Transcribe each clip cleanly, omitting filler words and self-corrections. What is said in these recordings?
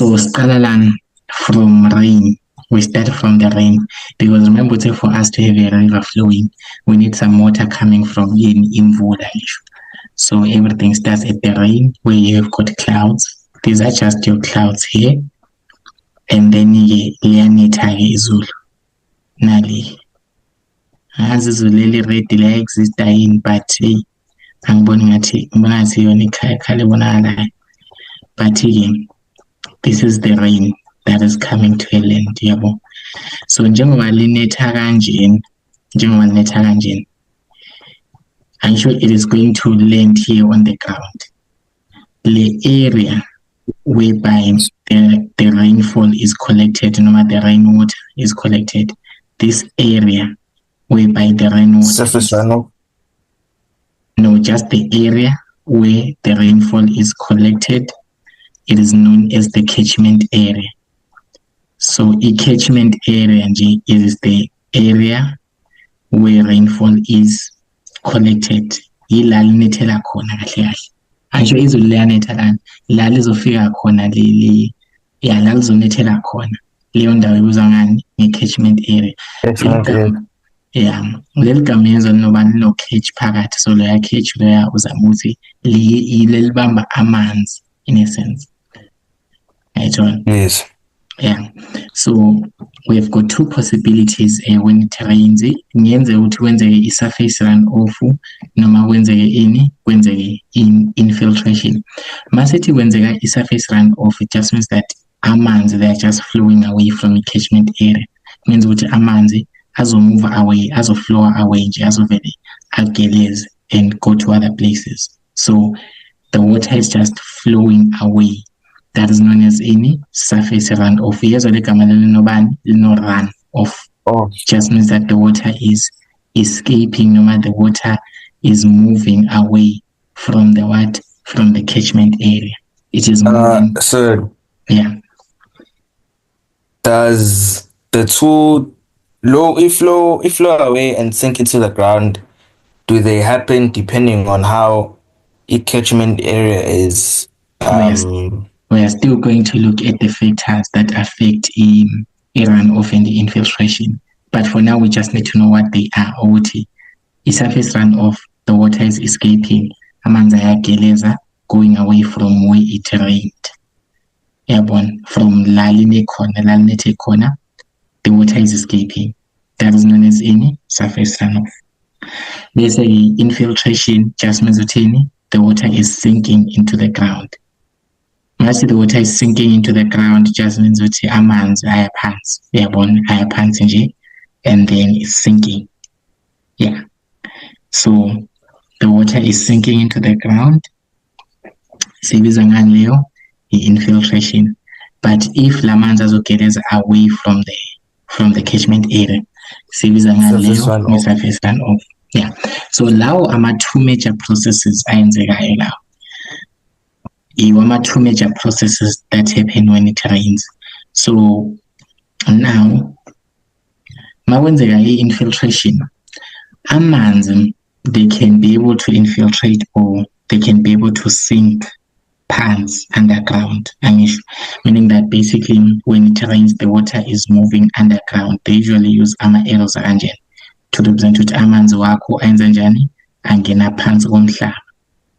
So siqala lana from rain. We start from the rain because remember, for us to have a river flowing, we need some water coming from imvula. So everything starts at the rain where you have got clouds. These are just your clouds here, and then liyanetha-ke izulu nali. Angazi izulu eli-red liya-exista yini, but hey, angiboni ngathi yona ikhala ebonakalayo. But again, this is the rain that is coming to a land, yabo. So njengoba linetha kanjeni, I'm sure it is going to land here on the ground. The area whereby the rainfall is collected, no matter the rainwater is collected, this area whereby the rainwater surface runoff. No, just the area where the rainfall is collected, it is known as the catchment area. So a catchment area is the area where rainfall is collected. Yila linethela khona kahle kahle. Angisho izulu liyanetha lana, la lizofika khona la lizonethela khona. Leyo ndawo ibuzwa ngani? Nge-catchment area. Leli gama yenza linoba lino-catch phakathi, so loya catch loya uzama ukuthi libamba amanzi in a sense. Right? Yes. Yeah. So we've got two possibilities when it rains. Ngiyenzeka ukuthi kwenzeke i-surface runoff noma kwenzeke infiltration. Masithi kwenzeka i-surface runoff, it just means that amanzi, they are just flowing away from the catchment area. It means ukuthi amanzi move away, flow away, azovele ageleze and go to other places. So the water is just flowing away. That is known as any surface runoff. Here's what no run off. Just means that the water is escaping, no matter the water is moving away from the catchment area. It is moving. So yeah. Does the two flow away and sink into the ground? Do they happen depending on how a catchment area is? We are still going to look at the factors that affect a runoff and the infiltration. But for now, we just need to know what they are. A surface runoff, the water is escaping. Amanzi ayageleza, going away from where it rained. Airborne, from la linethe khona, the water is escaping. That is known as any surface runoff. There's a infiltration, just means the water is sinking into the ground. Once the water is sinking into the ground, just means ukuthi amanzi ayaphansi, uyabona, ayaphansi nje, and then it's sinking. Yeah. So the water is sinking into the ground. Sibiza ngani leyo? Infiltration. But if lamanzi azogeleza away from the catchment area, sibiza ngani leyo? Surface runoff. Yeah. So lawo two major processes ayenzekayo lawo. Two major processes that happen when it rains. So now, makwenzeka infiltration, amanzi, they can be able to infiltrate or they can be able to sink pans underground. Meaning that basically when it rains, the water is moving underground. They usually use arrows to represent ukuthi amanzi wakho ayenza njani, angena phansi komhlaba.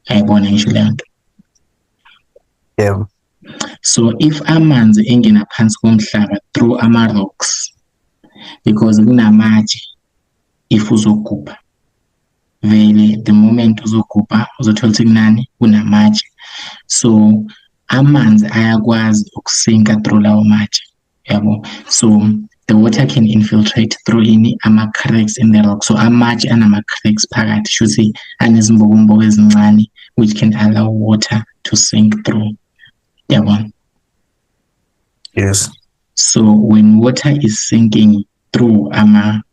Ayibona ngisho leyo nto. Yeah. So if amanzi engena phansi komhlaba through rocks, because kunamatshe, if uzogubha vele, the moment uzogubha uzothola ukuthi kunani, kunamatshe. So amanzi ayakwazi ukusinka through lawo matshe, yabo. So the water can infiltrate through ama-cracks in the rock. So amatshe anama-cracks phakathi, shuthi anezimbokoboko ezincane, which can allow water to sink through. Yeah. Yes. So when water is sinking through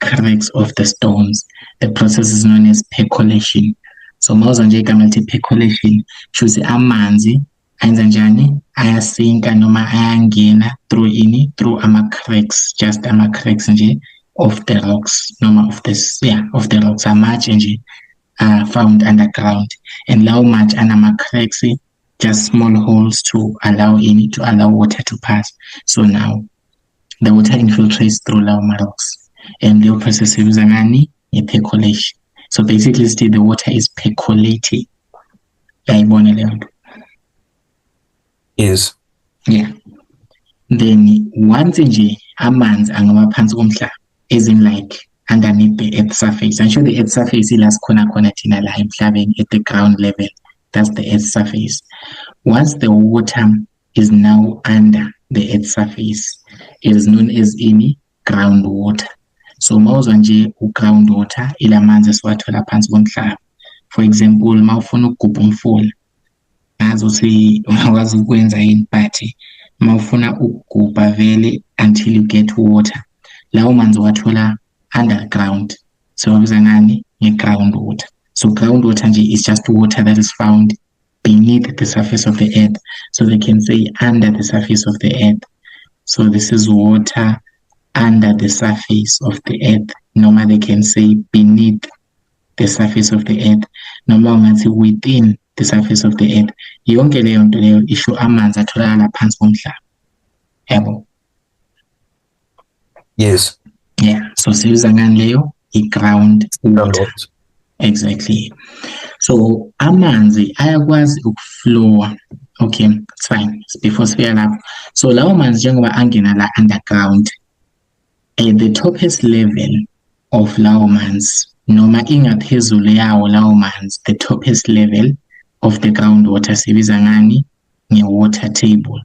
cracks of the stones, the process is known as percolation. So mawuzwa nje igama lithi percolation, shuthi amanzi ayenza njani, ayasinka noma ayangena through ama-cracks, just ama-cracks nje of the rocks, noma of the rocks, amatshe nje found underground. And lawo matshe anama-cracks, just small holes to allow water to pass. So now the water infiltrates through lava rocks, and the process is percolation. So basically, still the water is percolating. Yes. Yeah. Then once nje amanzi angaba phansi komhlaba, as in like underneath the earth surface. I'm sure the earth surface is khona thina la emhlabeni at the ground level. That's the earth surface. Once the water is now under the earth surface, it is known as any groundwater. So mawuzwa nje groundwater ilamanzi esiwathola phansi komhlaba. For example, mawufuna ukugubha umfula, ngazothi ungakwazi ukwenza yini, but mawufuna ukugubha vele until you get water, lawo manzi wathola underground. So wabiza ngani? Groundwater. So groundwater nje is just water that is found beneath the surface of the earth. So they can say under the surface of the earth. So this is water under the surface of the earth. Normally they can say beneath the surface of the earth. Normally within the surface of the earth. Yonke leyo nto leyo isho amanzi atholakala phansi komhlaba. Yabo. Yes. Yeah. So sibiza ngani leyo? I-ground water. Exactly. So amanzi ayakwazi ukuflowa. Okay, it's fine. Before sifika lapho. So lawo manzi njengoba angena la underground, at the topest level of lawo manzi, noma ingaphezulu yawo lawo manzi, the topest level of the groundwater sibiza ngani? Nge-water table.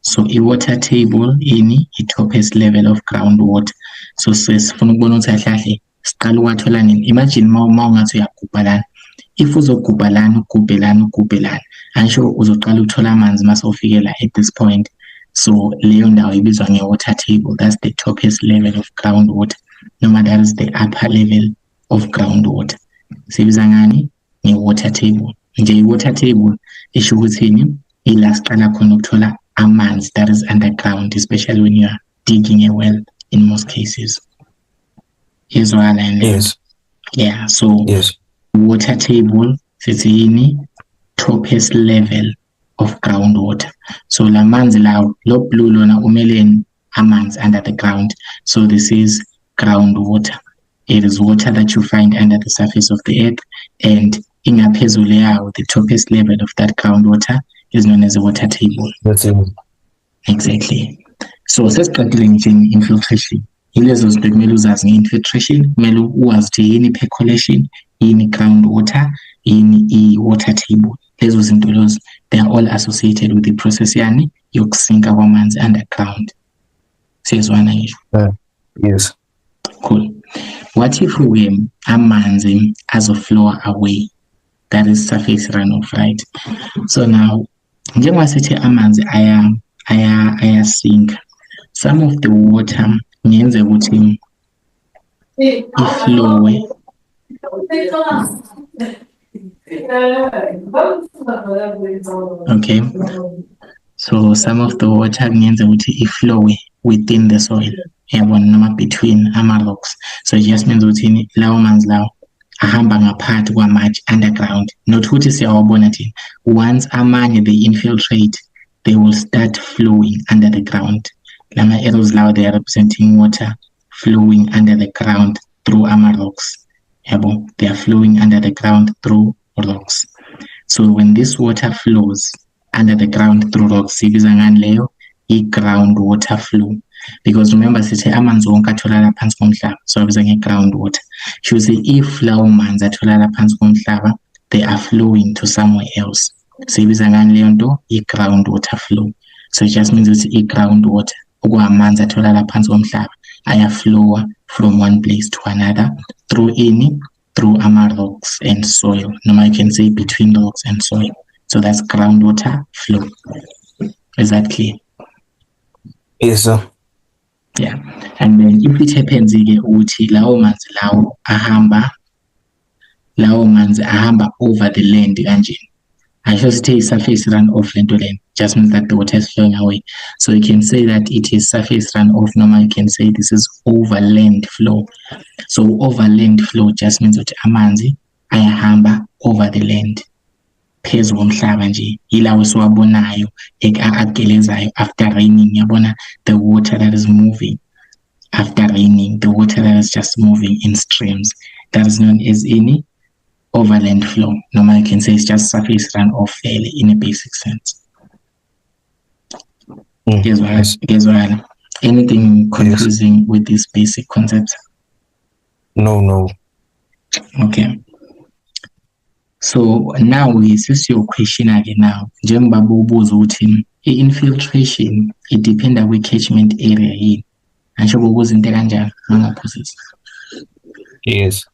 So i-water table i-topest level of groundwater. So sifuna ukubona ukuthi kahle siqala ukwathola nini. Imagine ungathi uyagubha lana. If uzogubha lana ugubhe lana, angisho uzoqala ukuthola amanzi mase ufikela at this point. So leyo ndawo ibizwa nge-water table. That's the topest level of groundwater. Noma that is the upper level of groundwater. Sibiza ngani? Nge-water table. Nje i-water table isho ukuthini? Ila siqala khona ukuthola amanzi that is underground, especially when you are digging a well in most cases. Yes. Yeah, so yes. Water table sithi topest level of groundwater. So la manzi lawo lo blue lona umeleni amanzi under the ground. So this is groundwater. It is water that you find under the surface of the earth, and ingaphezulu yawo, the topest level of that groundwater is known as a water table. That's it. Exactly. So sesiqedile nje infiltration. Yilezo zinto kumele uzazi nge-infiltration, kumele uwazi ukuthi yini percolation, yini groundwater, yini i-water table. Lezo zinto lezo, they are all associated with the process yani yokusinka kwamanzi underground. Siyezwana ngisho? Yes. Cool. What if amanzi azoflow away? That is surface runoff, right? So now, njengoba sithi amanzi ayasinka, some of the water ngenze ukuthi iflowe. Okay, so some of the water ngenze ukuthi iflowe within the soil, yabona, noma between ama-rocks. So it just means ukuthi lawo manzi lawo ahamba ngaphakathi kwamatshe underground. Not ukuthi siyawabona thina. Once amanye they infiltrate, they will start flowing under the ground. Lama arrows lawo, they are representing water flowing under the ground through ama-rocks. Yabo, they are flowing under the ground through rocks. So when this water flows under the ground through rocks, sibiza ngani leyo? I-groundwater flow. Because remember sithi amanzi wonke atholakala phansi komhlaba, so abiza nge-groundwater. She will say if lawo manzi atholakala phansi komhlaba, they are flowing to somewhere else. Sibiza ngani leyo nto? I-groundwater flow. So it just means ukuthi i-groundwater okuwamanzi atholakala phansi komhlaba ayaflowa from one place to another through ama-rocks and soil. Noma you can say between rocks and soil. So that's groundwater flow. Is that clear? Yes, sir. Yeah. And then if it happens again ukuthi lawo manzi ahamba over the land kanje. I should say surface runoff lento lento. Just means that the water is flowing away. So you can say that it is surface runoff. Normal you can say this is overland flow. So overland flow just means that amanzi ayahamba over the land. phezu komhlaba nje, yilawo esiwabonayo agelezayo after raining. Yabona the water that is moving after raining, the water that is just moving in streams, that is known as any overland flow. Normally you can say it's just surface runoff fairly in a basic sense. Guess what? Anything confusing with these basic concepts? No. Okay. So now this is your question again now. Njengoba ubuza ukuthi i-infiltration idependa kwi-catchment area yini. Angisho bokuza into kanjani mangaphosisi. Yes.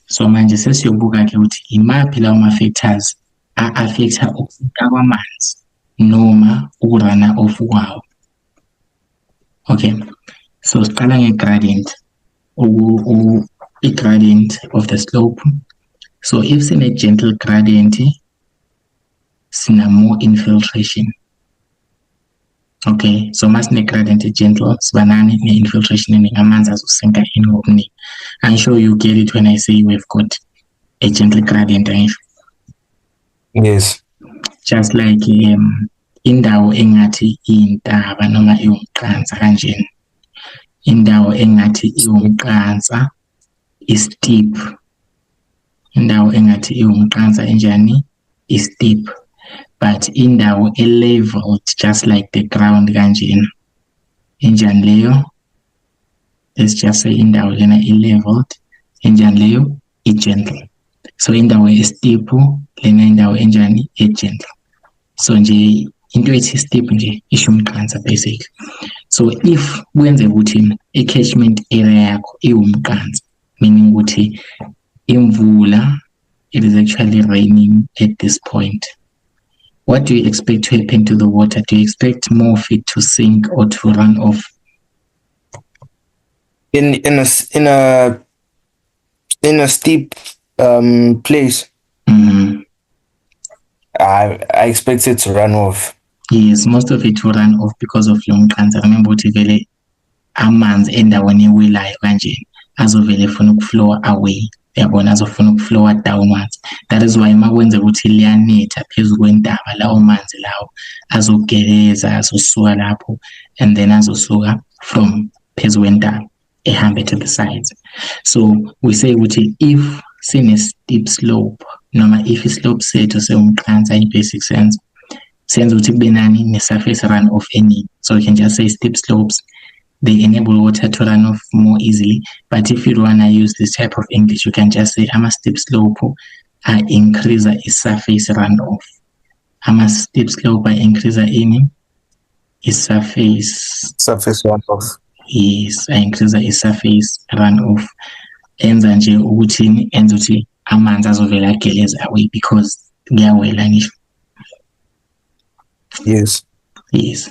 So manje sesiyobuka ke ukuthi imaphi lawo ma-factors a-affecta ukusinta kwamanzi noma ukurana off kwawo. Okay. So siqala nge-gradient. I-gradient of the slope. So if sine gentle gradient, sina more infiltration. Okay, so masine gradient gentle, sibanani ne-infiltration eningi, amanzi azosinka in ngobuningi. I'm sure you get it when I say we've got a gentle gradient. Yes. Just like indawo engathi iyintaba noma iwumqansa kanjena. Indawo engathi iwumqansa is-steep. Indawo engathi iwumqansa enjani is-steep, but indawo leveled just like the ground kanjena enjani leyo, let's just say indawo lena leveled enjani leyo i-gentle. So indawo steep lena indawo enjani gentle. So nje into ethi steep nje isho umqansa basically. So if wenze ukuthi i-catchment area yakho iwumqansa, meaning ukuthi imvula, it is actually raining at this point, what do you expect to happen to the water? Do you expect more of it to sink or to run off? In a steep place, I expect it to run off. Yes, most of it will run off because of lo mqansa. Remember ukuthi vele amanzi endaweni ewilayo kanjena azovele funa ukuflow away. Yabona azofuna ukuflow downwards. That is why makwenze ukuthi liyanetha phezu kwentaba lawo manzi lawo azogeleza azosuka lapho and then azosuka from phezu kwentaba ehambe to the sides. So we say ukuthi if sine steep slope noma if islope sethu sewumqansa in basic sense, senze ukuthi kube nani ne-surface runoff eningi. So you can just say steep slopes, they enable water to run off more easily. But if you want to use this type of English, you can just say I'm a steep slope increase surface runoff. I'm a steep slope increase in surface runoff. Yes, increase surface runoff. Enza nje ukuthi enza ukuthi amanzi azovela ageleza away because ngiyawela ngisho. Yes.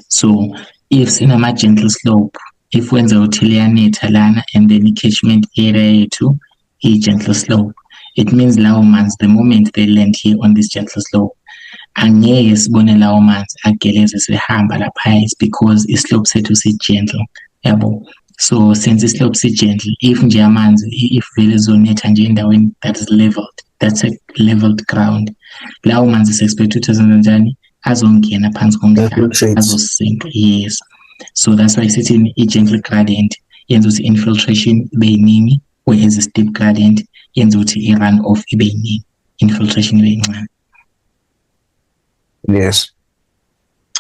So if sinama gentle slope, if wenza ukuthi liyanetha lana and then i-catchment area yethu i-gentle slope, it means lawo manzi the moment they land here on this gentle slope angeke sibone lawo manzi ageleze sehamba lapha, is because islope sethu si-gentle, yabo. So since islope si-gentle, if nje amanzi if vele zonetha nje endaweni that is leveled, that's a leveled ground, lawo manzi si-expect ukuthi azenzani azongena phansi komhlaba azosinka. Yes, so that's why sithi i-gentle gradient yenza ukuthi infiltration ibe yiningi, whereas a steep gradient yenza ukuthi i-run off ibe yiningi, infiltration ibe yincane. Yes.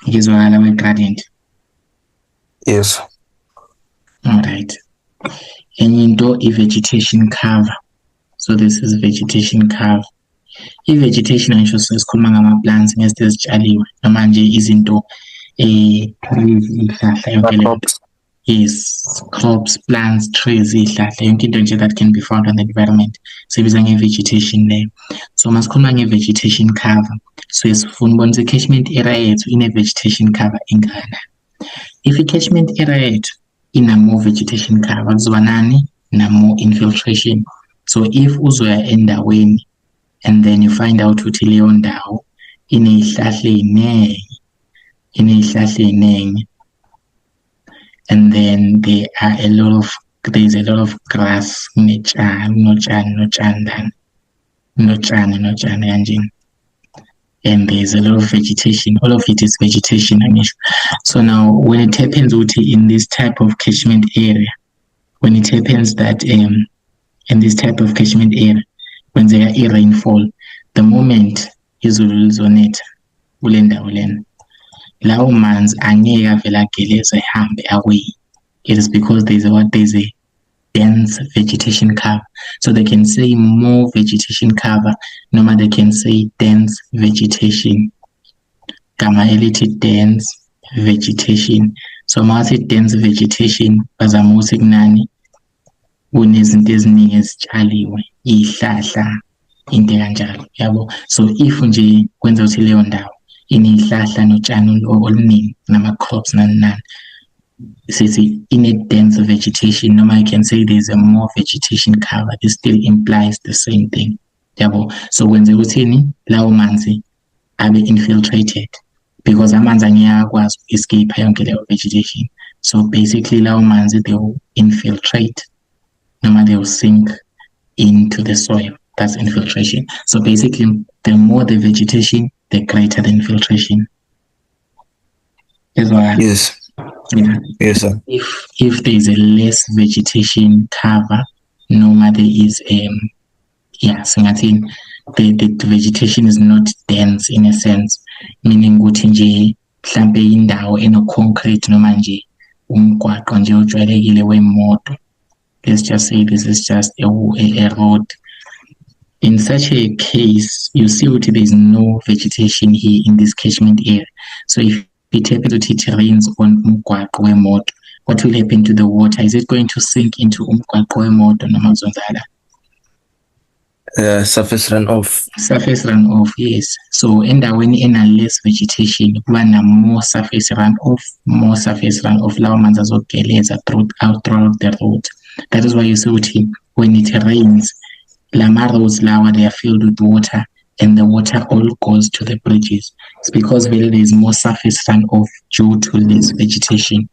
Ngizwakala we-gradient? Yes. Alright. Enye into i-vegetation cover. So this is vegetation cover. I-vegetation angisho sesikhuluma ngama-plants ngezinto ezitshaliwe noma nje izinto izihlahla yonke lento. Yes, crops, plants, trees, izihlahla yonke into nje that can be found in the environment sibiza nge-vegetation leyo. So masikhuluma nge-vegetation cover, so sifuna ukubona ukuthi i-catchment area yethu ine-vegetation cover engakanani. If i-catchment area yethu ina-more vegetation cover kuzoba nani na-more infiltration. So if uzoya endaweni and then you find out ukuthi leyo ndawo inezihlahla eziningi, and then there's a lot of grass, notshani kanjeni. and there's a lot of vegetation. All of it is vegetation. So now when it happens in this type of catchment area, when it happens that in this type of catchment area, when there is rainfall, the moment izulu lizonetha kule ndawo lena, lawo manzi angeke avele ageleze ehambe away. It is because there's a dense vegetation cover. So they can say more vegetation cover, noma they can say dense vegetation. Gama elithi dense vegetation. So masithi dense vegetation bazama ukuthi kunani kunezinto eziningi ezitshaliwe, izihlahla, into kanjalo, yabo. So if nje kwenza ukuthi leyo ndawo inezihlahla notshani oluningi nama-crops nani, sithi in a dense vegetation, noma I can say there's a more vegetation cover, it still implies the same thing, yabo. So kwenza ukuthini lawo manzi abe infiltrated, because amanzi angeke akwazi escape yonke leyo vegetation. So basically lawo manzi, they will infiltrate, noma they will sink into the soil. That's infiltration. So basically, the more the vegetation, the greater the infiltration. That's why. Yes. Yeah. Yes, sir. If there is a less vegetation cover, noma there is singathini, the vegetation is not dense in a sense, meaning ukuthi nje mhlambe indawo eno-concrete noma nje umgwaqo nje ojwayelekile wemoto. Let's just say this is just a road. In such a case, you see that there is no vegetation here in this catchment area. So if it happens that it rains on umgwaqo wemoto, what will happen to the water? Is it going to sink into umgwaqo wemoto noma kuzonzala? Surface runoff. Surface runoff, yes. So endaweni ena less vegetation, kuba na more surface runoff, lawo manzi azogeleza throughout the road. That is why you see when it rains, lama roads lawa, they are filled with water, and the water all goes to the bridges. It's because there is more surface runoff due to this vegetation.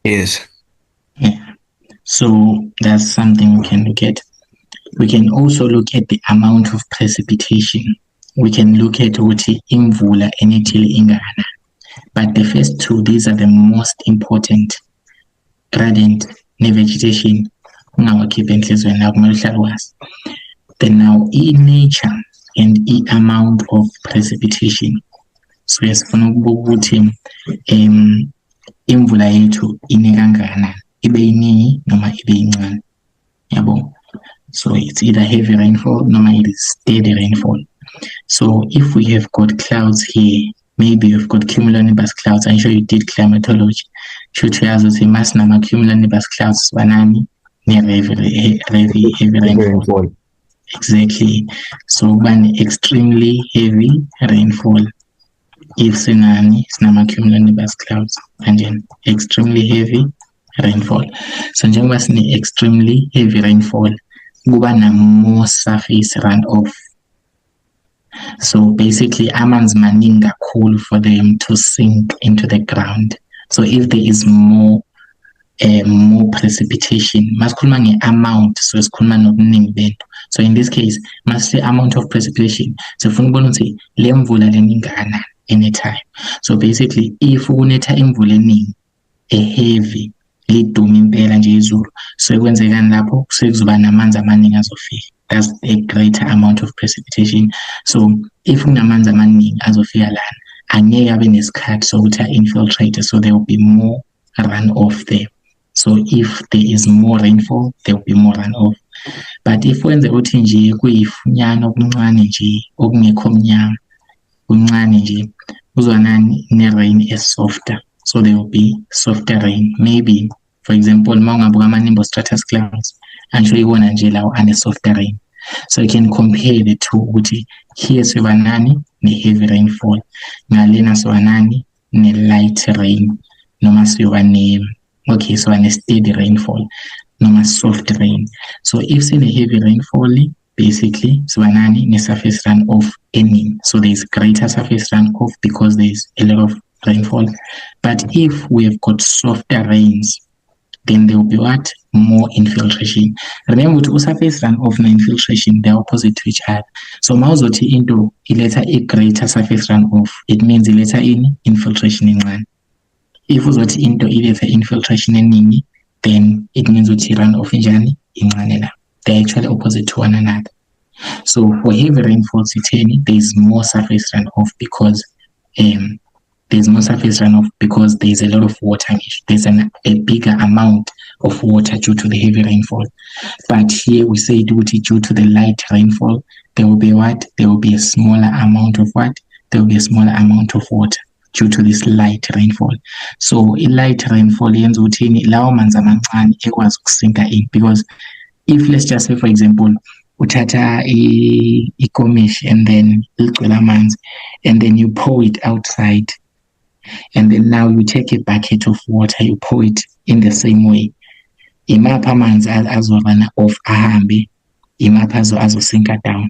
Yes. Yeah. So that's something we can look at. We can also look at the amount of precipitation. We can look at uthi imvula enethile ingana. But the first two, these are the most important. Gradient ne vegetation. Then now nature and amount of precipitation. So yasifuna ukubuka ukuthi imvula yethu ine kangakanani, ibe iningi noma ibe incane, yabo. So it's either heavy rainfall noma it is steady rainfall. So if we have got clouds here, maybe you've got cumulonimbus clouds. I'm sure you did climatology. Should you also say mass number cumulonimbus clouds banani heavy rainfall. Exactly. So one extremely heavy rainfall. If sinani sinama cumulonimbus clouds, and then extremely heavy rainfall. So njengoba sine extremely heavy rainfall, kuba na more surface runoff. So basically, amanzi maningi kakhulu for them to sink into the ground. So if there is more precipitation, masikhuluma nge-amount, so sikhuluma nobuningi bento. So in this case, masithi amount of precipitation, sifuna ukubona ukuthi le mvula lena ingakanani anytime. So basically, if kunetha imvula eningi, heavy, liduma impela nje izulu, so kwenzekani lapho sekuzoba namanzi amaningi azofika. That's a greater amount of precipitation. So if kunamanzi amaningi azofika lana, angeke abe nesikhathi sokuthi infiltrate, so there will be more runoff there. So if there is more rainfall, there will be more runoff. But if wenze ukuthi nje kuyifunyana okuncane nje okungekho mnyama, kuncane nje, kuzwanani ne-rain is softer. So there will be softer rain. Maybe, for example, mangabuka ama-nimbostratus clouds, I'm sure you want nje lawo ane softer rain. So you can compare the two ukuthi here siba nani ne-heavy rainfall, ngalena siba nani ne-light rain, noma siba so a steady rainfall, noma soft rain. So if it's a heavy rainfall, basically, Swanani ne surface runoff ening. So there's greater surface runoff because there's a lot of rainfall. But if we've got softer rains, then there will be what? More infiltration. Remember to surface runoff infiltration, they're opposite to each other. So mawuzothi into iletha a greater surface runoff, it means iletha in infiltration encane. If uzothi into iletha infiltration eningi, then it means uthi runoff injani incane la. They're actually opposite to one another. So for heavy rainfalls, there is more surface runoff because there's more surface runoff because there's a lot of water. There's a bigger amount of water due to the heavy rainfall. But here we say due to the light rainfall, there will be what? There will be a smaller amount of what? There will be a smaller amount of water due to this light rainfall. So in light rainfall yenza ukuthi lawo manzi amancane ekwazi ukusinka in, because if let's just say for example uthatha ikomishi and then ligcwele amanzi and then you pour it outside, and then now you take a bucket of water, you pour it in the same way. Imapha amanzi azorana off ahambe, imapha azosinka down.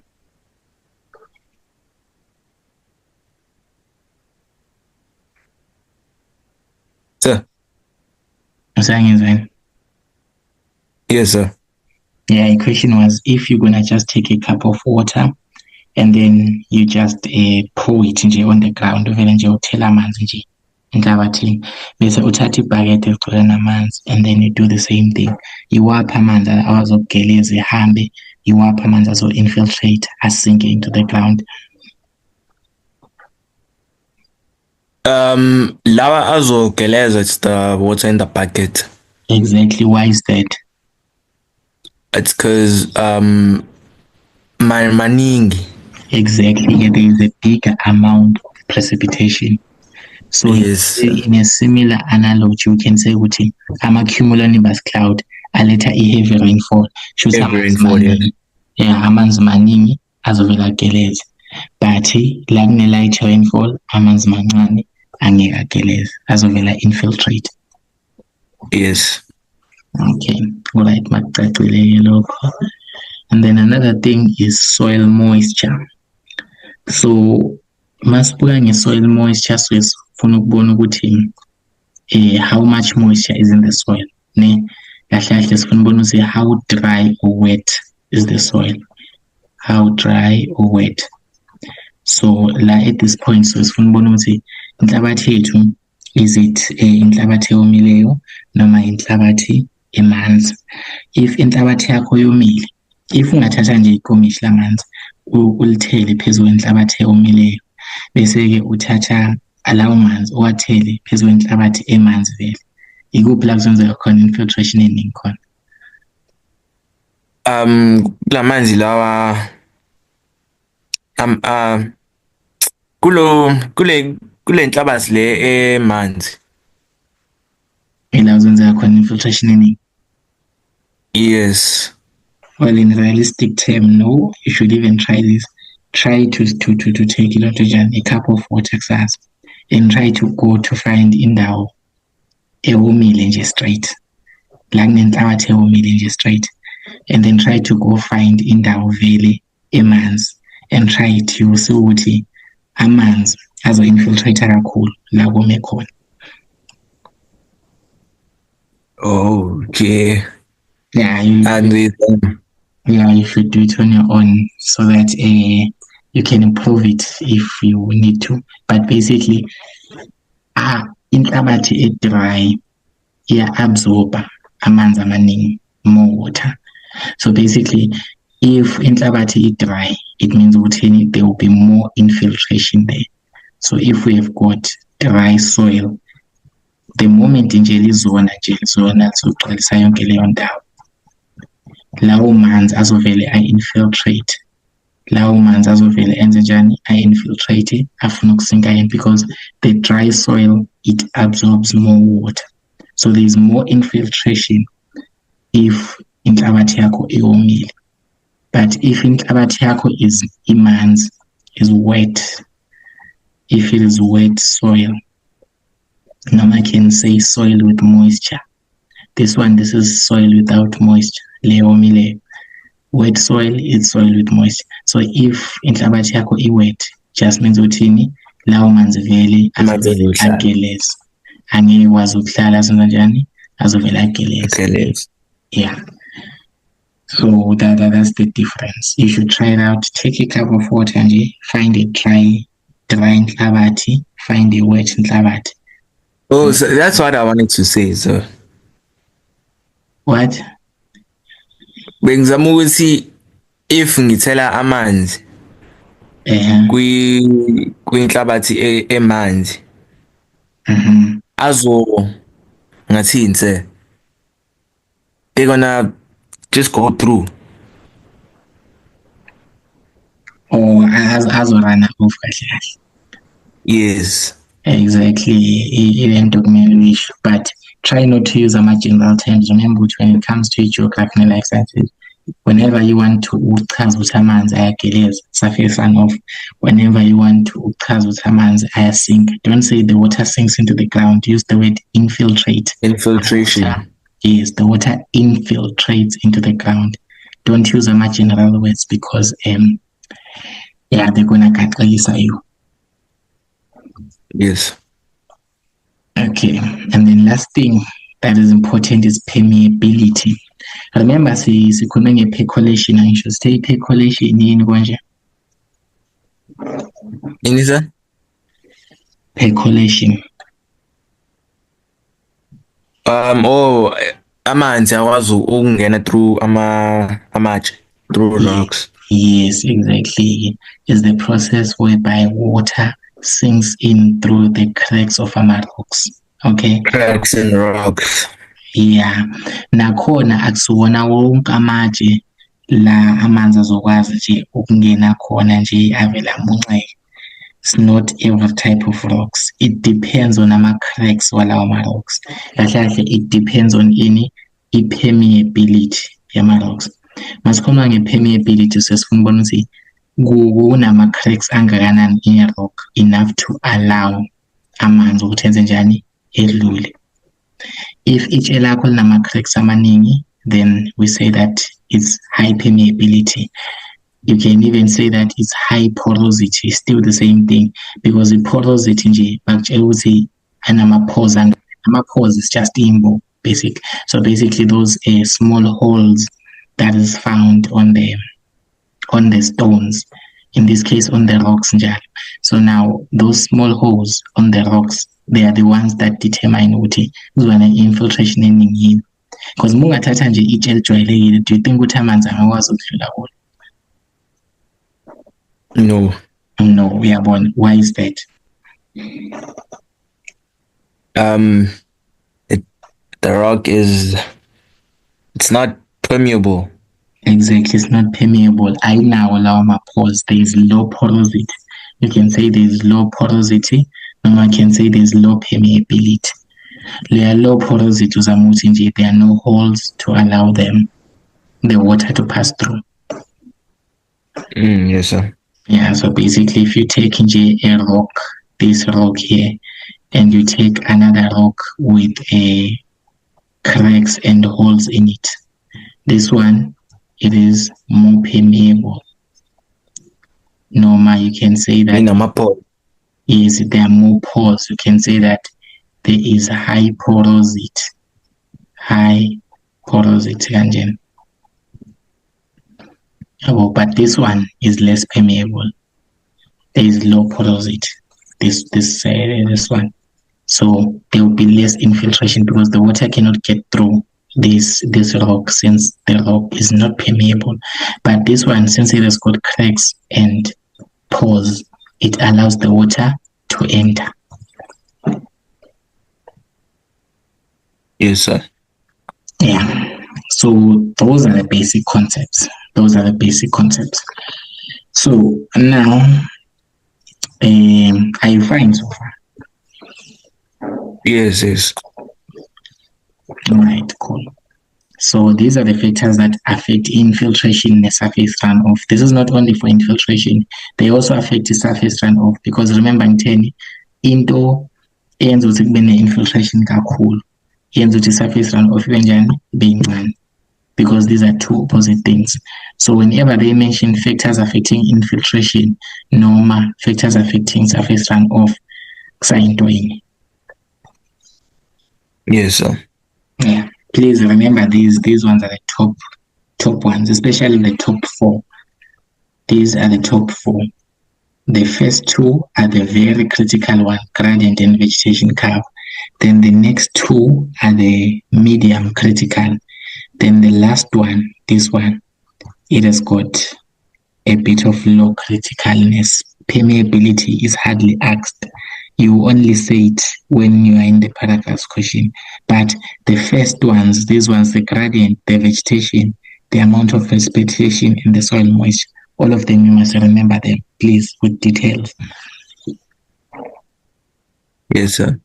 Sir. Yes, sir. Yeah, the question was if you're gonna just take a cup of water and then you just pour it nje on the ground, uvele nje uthela amanzi nje enhlabathini bese uthatha ibhakede egcwele namanzi and then you do the same thing. Iwapha amanzi azogeleza ehambe, iwapha amanzi azo-infiltrate asinke into the ground. Lawa azogeleza, it's the water in the bucket. Exactly. Why is that? It's because maningi. Exactly. Yeah, there is a bigger amount of precipitation. So yes, in a similar analogy, we can say ukuthi ama-cumulonimbus cloud aletha i-heavy rainfall. Heavy rainfall, yeah, amanzi maningi azovela ageleze. But la kune-light rainfall, amanzi mancane angeke ageleze, azovela infiltrate. Yes. Okay, all right, makucacile lokho. And then another thing is soil moisture. So masibuka nge-soil moisture, so sifuna ukubona ukuthi how much moisture is in the soil. Ne, kahle kahle sifuna ukubona ukuthi how dry or wet is the soil. How dry or wet. So la at this point, so sifuna ukubona ukuthi inhlabathi yethu is it inhlabathi eyomileyo noma inhlabathi emanzi. If inhlabathi yakho yomile, if ungathatha nje ikomishi lamanzi ulithele phezulu kwenhlabathi eyomileyo bese ke uthatha alawo manzi owathele phezulu kwenhlabathi emanzi vele, ikuphi la kuzenzeka khona infiltration eningi khona? Lamanzi lawa kule nhlabathi le emanzi ila kuzenzeka khona infiltration eningi. Yes. Well, in realistic term, no. You should even try this. Try to take a cup of water and try to go to find indawo ewomile nje straight. La kunenhlabathi ewomile nje straight. And then try to go find indawo vele emanzi and try to see ukuthi amanzi azo-infiltrate kakhulu la kome khona. Okay. Yeah, you should do it on your own so that you can improve it if you need to. But basically, inhlabathi dry, absorb amanzi amaningi, more water. So basically, if inhlabathi dry, it means there will be more infiltration there. So if we have got dry soil, the moment nje lizona sogcwalisa yonke leyo ndawo, lawo manzi azovele infiltrate, lawo manzi azovele enze njani infiltrate afuna ukusinka in, because the dry soil, it absorbs more water. So there is more infiltration if inhlabathi yakho iwomile. But if inhlabathi yakho is imanzi, is wet, if it is wet soil, now I can say soil with moisture. This is soil without moisture. Leomile. Wet soil is soil with moisture. So if inhlabathi yakho wet, just means uthini lawo manzi vele ageleza, angekwazi ukuhlala senza njani azovela ageleze. Ageleze. Yeah. So that's the difference. You should try it out. Take a cup of water and find a dry nhlabathi, find a wet nhlabathi. Oh, so that's what I wanted to say. So What? bengizama ukuthi if ngithela amanzi kwinhlabathi emanzi ngathini se they're gonna just go through. Or azorana off kahle kahle. Yes. Exactly. But try not to use general terms. Remember, when it comes to geography and life sciences, whenever you want to uchaza ukuthi amanzi ayageleza, surface runoff. Whenever you want to uchaza ukuthi amanzi ayasink, don't say the water sinks into the ground. Use the word infiltrate. Infiltration. Yes, the water infiltrates into the ground. Don't use general words because they're gonna kaxakisa you. Yes. Okay, and then last thing that is important is permeability. Remember, sikhulume nge-percolation, I should say percolation yini konje? Yini sir? Percolation. Amanzi akwazi ukungena through amatshe, through rocks. Yes, exactly. Is the process whereby water sinks in through the cracks of rocks. Okay. Cracks in rocks. Yeah. Nakhona akusiwona wonke amatshe la amanzi azokwazi nje ukungena khona nje avela munceke. It's not every type of rocks. It depends on cracks walawo rocks. Kahle it depends on permeability yama rocks. Masikhuluma nge-permeability sesifuna ukubona ukuthi kunama-cracks angakanani in rock enough to allow amanzi ukuthi enze njani edlule. If itshe lakho linama-cracks amaningi, then we say that it's high permeability. You can even say that it's high porosity, still the same thing, because the porosity nje bakutshela ukuthi anama-pores, and ama-pores is just imbo, basic. So basically those small holes that is found on the stones, in this case on the rocks njalo. So now those small holes on the rocks, they are the ones that determine ukuthi kuzona infiltration eningi yini. Because mungathatha nje itshe elijwayelekile, do you think ukuthi amanzi angakwazi ukudlula kulo? No, uyabona. Why is that? The rock it's not permeable. Exactly, it's not permeable. I now allow my pores. There is low porosity. You can say there is low porosity, and I can say there is low permeability. There are low porosity, there are no holes to allow the water to pass through. Yes, sir. Yeah, so basically, if you take a rock, this rock here, and you take another rock with cracks and holes in it, this one, it is more permeable. Normal, you can say that. Yes, there are more pores. You can say that there is high porosity. High porosity, Ganjen. But this one is less permeable. There is low porosity. This one. So there will be less infiltration because the water cannot get through this rock since the rock is not permeable. But this one, since it has got cracks and pores, it allows the water to enter. Yes, sir. Yeah. So those are the basic concepts. So now, are you fine so far? Yes. All right, cool. So these are the factors that affect infiltration in the surface runoff. This is not only for infiltration, they also affect the surface runoff, because remember into eyenza ukuthi kube ne-infiltration kakhulu, eyenza ukuthi surface runoff ibe njani, ibe incane, because these are two opposite things. So whenever they mention factors affecting infiltration noma factors affecting surface runoff, kusayinto yinye. Yes, sir. Yeah. Please remember these ones are the top ones, especially the top four. These are the top four. The first two are the very critical one, gradient and vegetation curve. Then the next two are the medium critical. Then the last one, this one, it has got a bit of low criticalness. Permeability is hardly asked. You only say it when you are in the paragraphs question. But the first ones, these ones, the gradient, the vegetation, the amount of precipitation in the soil moisture, all of them, you must remember them, please, with details. Yes, sir.